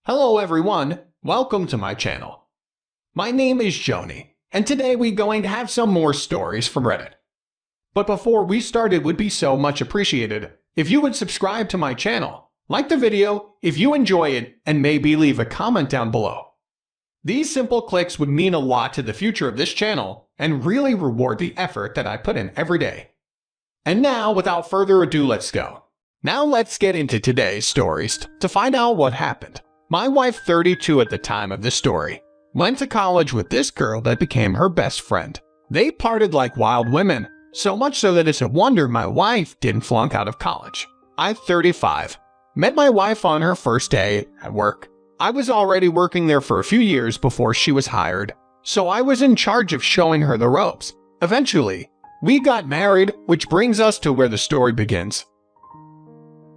Hello everyone, welcome to my channel. My name is Joni, and today we're going to have some more stories from Reddit. But before we start, it would be so much appreciated if you would subscribe to my channel, like the video if you enjoy it, and maybe leave a comment down below. These simple clicks would mean a lot to the future of this channel and really reward the effort that I put in every day. And now, without further ado, let's go. Now let's get into today's stories to find out what happened. My wife, 32 at the time of this story, went to college with this girl that became her best friend. They parted like wild women, so much so that it's a wonder my wife didn't flunk out of college. I, 35, met my wife on her first day at work. I was already working there for a few years before she was hired, so I was in charge of showing her the ropes. Eventually, we got married, which brings us to where the story begins.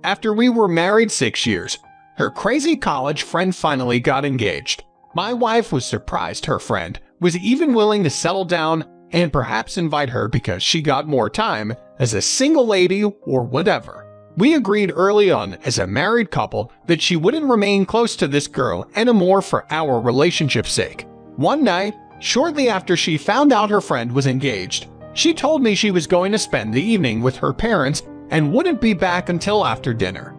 After we were married 6 years, her crazy college friend finally got engaged. My wife was surprised her friend was even willing to settle down and perhaps invite her because she got more time as a single lady or whatever. We agreed early on as a married couple that she wouldn't remain close to this girl anymore for our relationship's sake. One night, shortly after she found out her friend was engaged, she told me she was going to spend the evening with her parents and wouldn't be back until after dinner.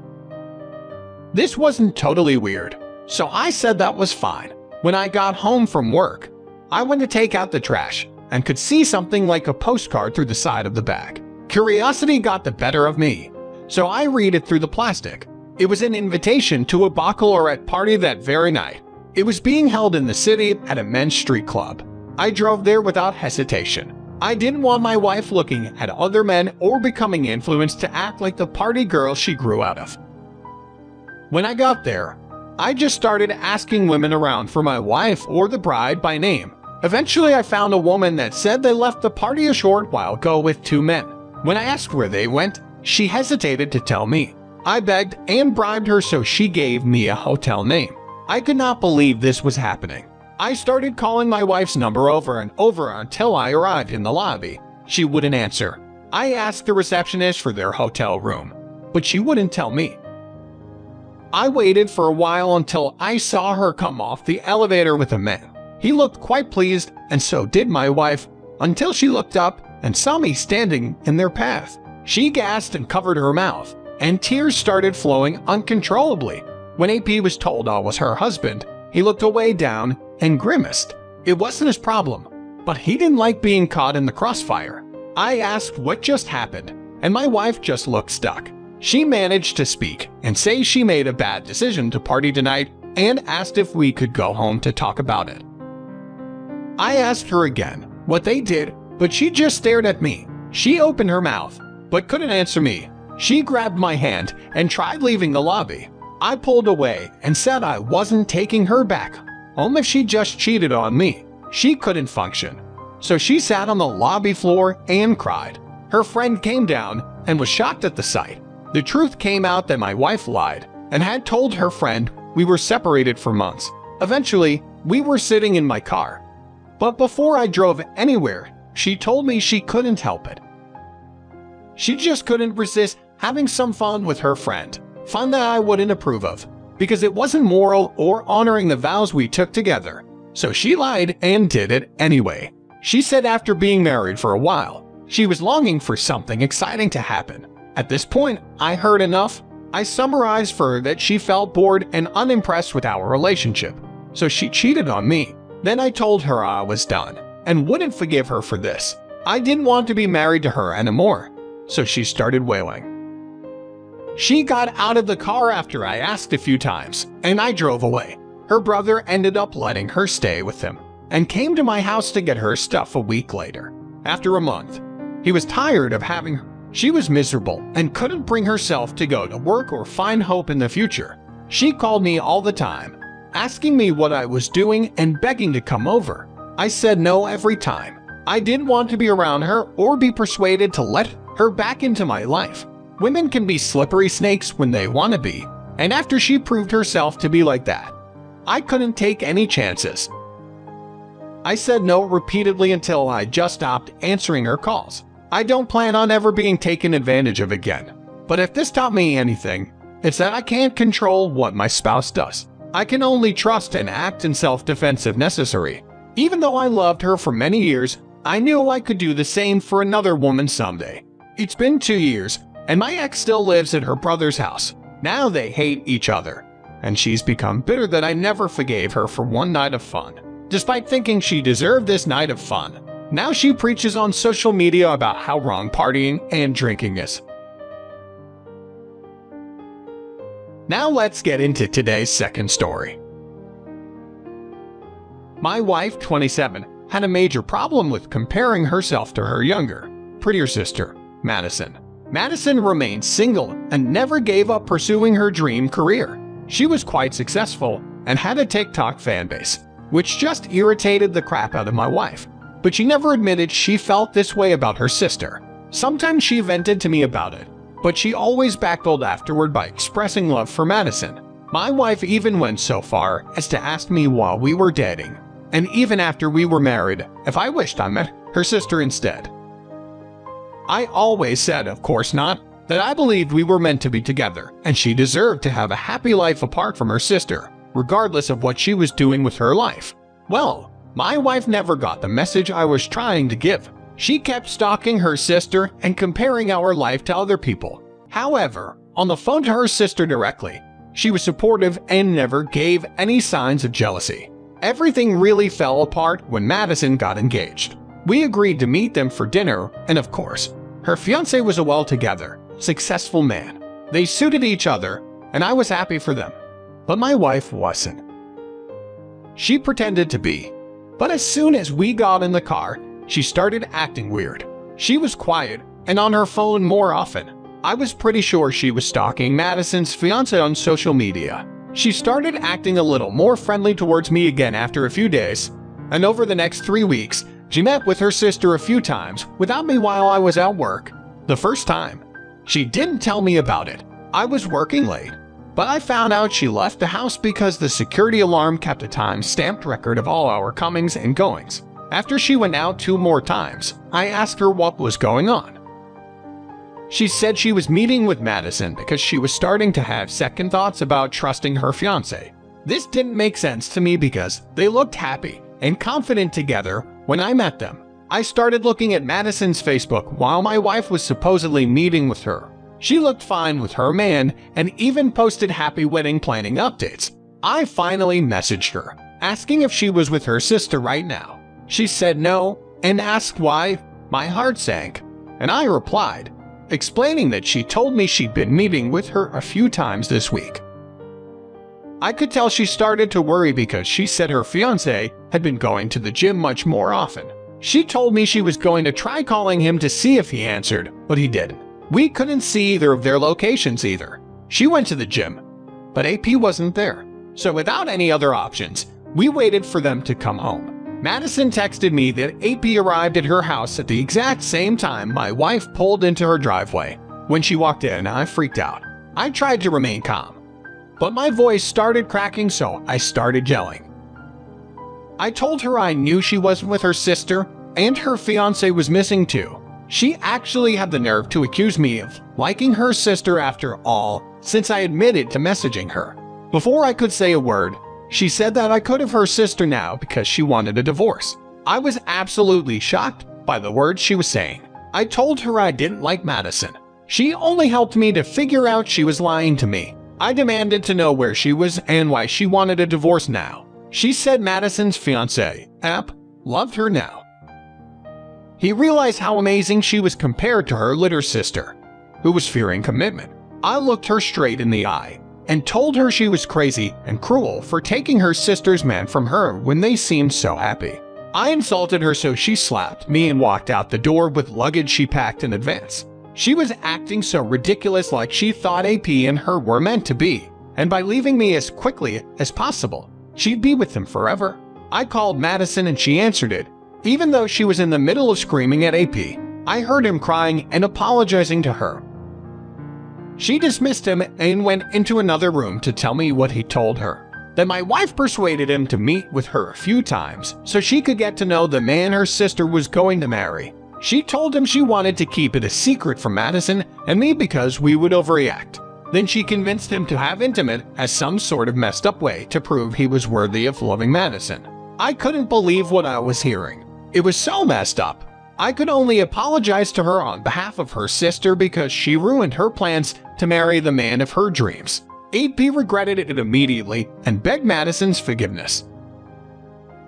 This wasn't totally weird, so I said that was fine. When I got home from work, I went to take out the trash and could see something like a postcard through the side of the bag. Curiosity got the better of me, so I read it through the plastic. It was an invitation to a baccalaureate party that very night. It was being held in the city at a men's street club. I drove there without hesitation. I didn't want my wife looking at other men or becoming influenced to act like the party girl she grew out of. When I got there, I just started asking women around for my wife or the bride by name. Eventually, I found a woman that said they left the party a short while ago with 2 men. When I asked where they went, she hesitated to tell me. I begged and bribed her, so she gave me a hotel name. I could not believe this was happening. I started calling my wife's number over and over until I arrived in the lobby. She wouldn't answer. I asked the receptionist for their hotel room, but she wouldn't tell me. I waited for a while until I saw her come off the elevator with a man. He looked quite pleased, and so did my wife, until she looked up and saw me standing in their path. She gasped and covered her mouth, and tears started flowing uncontrollably. When AP was told I was her husband, he looked away down and grimaced. It wasn't his problem, but he didn't like being caught in the crossfire. I asked what just happened, and my wife just looked stuck. She managed to speak and say she made a bad decision to party tonight and asked if we could go home to talk about it. I asked her again what they did, but she just stared at me. She opened her mouth, but couldn't answer me. She grabbed my hand and tried leaving the lobby. I pulled away and said I wasn't taking her back home if she just cheated on me. She couldn't function, so she sat on the lobby floor and cried. Her friend came down and was shocked at the sight. The truth came out that my wife lied and had told her friend we were separated for months. Eventually, we were sitting in my car. But before I drove anywhere, she told me she couldn't help it. She just couldn't resist having some fun with her friend, fun that I wouldn't approve of, because it wasn't moral or honoring the vows we took together. So she lied and did it anyway. She said after being married for a while, she was longing for something exciting to happen. At this point, I heard enough. I summarized for her that she felt bored and unimpressed with our relationship, so she cheated on me. Then I told her I was done and wouldn't forgive her for this. I didn't want to be married to her anymore, so she started wailing. She got out of the car after I asked a few times, and I drove away. Her brother ended up letting her stay with him and came to my house to get her stuff a week later. After a month, he was tired of having her. She was miserable and couldn't bring herself to go to work or find hope in the future. She called me all the time, asking me what I was doing and begging to come over. I said no every time. I didn't want to be around her or be persuaded to let her back into my life. Women can be slippery snakes when they want to be, and after she proved herself to be like that, I couldn't take any chances. I said no repeatedly until I just stopped answering her calls. I don't plan on ever being taken advantage of again. But if this taught me anything, it's that I can't control what my spouse does. I can only trust and act in self-defense if necessary. Even though I loved her for many years, I knew I could do the same for another woman someday. It's been 2 years, and my ex still lives at her brother's house. Now they hate each other, and she's become bitter that I never forgave her for one night of fun. Despite thinking she deserved this night of fun, now she preaches on social media about how wrong partying and drinking is. Now let's get into today's second story. My wife, 27, had a major problem with comparing herself to her younger, prettier sister, Madison. Madison remained single and never gave up pursuing her dream career. She was quite successful and had a TikTok fanbase, which just irritated the crap out of my wife. But she never admitted she felt this way about her sister. Sometimes she vented to me about it, but she always backpedaled afterward by expressing love for Madison. My wife even went so far as to ask me while we were dating, and even after we were married, if I wished I met her sister instead. I always said, of course not, that I believed we were meant to be together, and she deserved to have a happy life apart from her sister, regardless of what she was doing with her life. Well, my wife never got the message I was trying to give. She kept stalking her sister and comparing our life to other people. However, on the phone to her sister directly, she was supportive and never gave any signs of jealousy. Everything really fell apart when Madison got engaged. We agreed to meet them for dinner, and of course, her fiancé was a well-together, successful man. They suited each other, and I was happy for them. But my wife wasn't. She pretended to be. But as soon as we got in the car, she started acting weird. She was quiet and on her phone more often. I was pretty sure she was stalking Madison's fiancé on social media. She started acting a little more friendly towards me again after a few days, and over the next 3 weeks, she met with her sister a few times without me while I was at work. The first time, she didn't tell me about it. I was working late, but I found out she left the house because the security alarm kept a time-stamped record of all our comings and goings. After she went out 2 more times, I asked her what was going on. She said she was meeting with Madison because she was starting to have second thoughts about trusting her fiancé. This didn't make sense to me because they looked happy and confident together when I met them. I started looking at Madison's Facebook while my wife was supposedly meeting with her. She looked fine with her man and even posted happy wedding planning updates. I finally messaged her, asking if she was with her sister right now. She said no and asked why. My heart sank, and I replied, explaining that she told me she'd been meeting with her a few times this week. I could tell she started to worry because she said her fiancé had been going to the gym much more often. She told me she was going to try calling him to see if he answered, but he didn't. We couldn't see either of their locations either. She went to the gym, but AP wasn't there. So without any other options, we waited for them to come home. Madison texted me that AP arrived at her house at the exact same time my wife pulled into her driveway. When she walked in, I freaked out. I tried to remain calm, but my voice started cracking, so I started yelling. I told her I knew she wasn't with her sister, and her fiancé was missing too. She actually had the nerve to accuse me of liking her sister after all, since I admitted to messaging her. Before I could say a word, she said that I could have her sister now because she wanted a divorce. I was absolutely shocked by the words she was saying. I told her I didn't like Madison. She only helped me to figure out she was lying to me. I demanded to know where she was and why she wanted a divorce now. She said Madison's fiancé, App, loved her now. He realized how amazing she was compared to her little sister, who was fearing commitment. I looked her straight in the eye and told her she was crazy and cruel for taking her sister's man from her when they seemed so happy. I insulted her, so she slapped me and walked out the door with luggage she packed in advance. She was acting so ridiculous, like she thought AP and her were meant to be, and by leaving me as quickly as possible, she'd be with him forever. I called Madison and she answered it, even though she was in the middle of screaming at AP. I heard him crying and apologizing to her. She dismissed him and went into another room to tell me what he told her. That my wife persuaded him to meet with her a few times so she could get to know the man her sister was going to marry. She told him she wanted to keep it a secret from Madison and me because we would overreact. Then she convinced him to have intimate as some sort of messed up way to prove he was worthy of loving Madison. I couldn't believe what I was hearing. It was so messed up. I could only apologize to her on behalf of her sister because she ruined her plans to marry the man of her dreams. 8P regretted it immediately and begged Madison's forgiveness.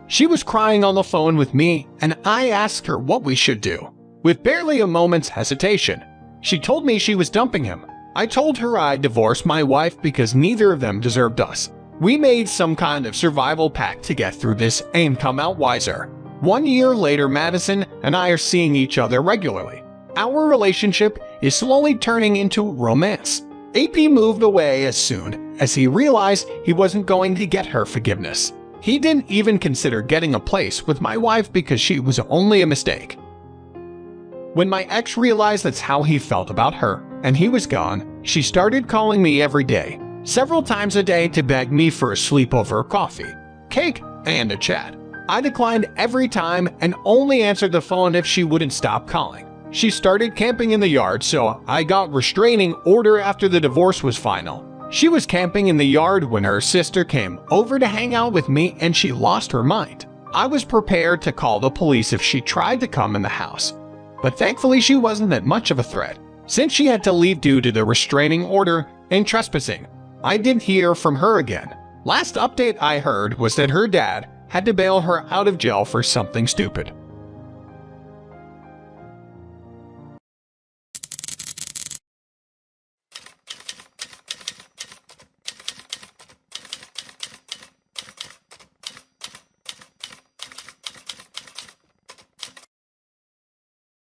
She was crying on the phone with me, and I asked her what we should do. With barely a moment's hesitation, she told me she was dumping him. I told her I'd divorce my wife because neither of them deserved us. We made some kind of survival pact to get through this and come out wiser. 1 year later, Madison and I are seeing each other regularly. Our relationship is slowly turning into romance. 8P moved away as soon as he realized he wasn't going to get her forgiveness. He didn't even consider getting a place with my wife because she was only a mistake. When my ex realized that's how he felt about her and he was gone, she started calling me every day, several times a day, to beg me for a sleepover, coffee, cake, and a chat. I declined every time and only answered the phone if she wouldn't stop calling. She started camping in the yard, so I got restraining order after the divorce was final. She was camping in the yard when her sister came over to hang out with me and she lost her mind. I was prepared to call the police if she tried to come in the house, but thankfully she wasn't that much of a threat, since she had to leave due to the restraining order and trespassing. I didn't hear from her again. Last update I heard was that her dad had to bail her out of jail for something stupid.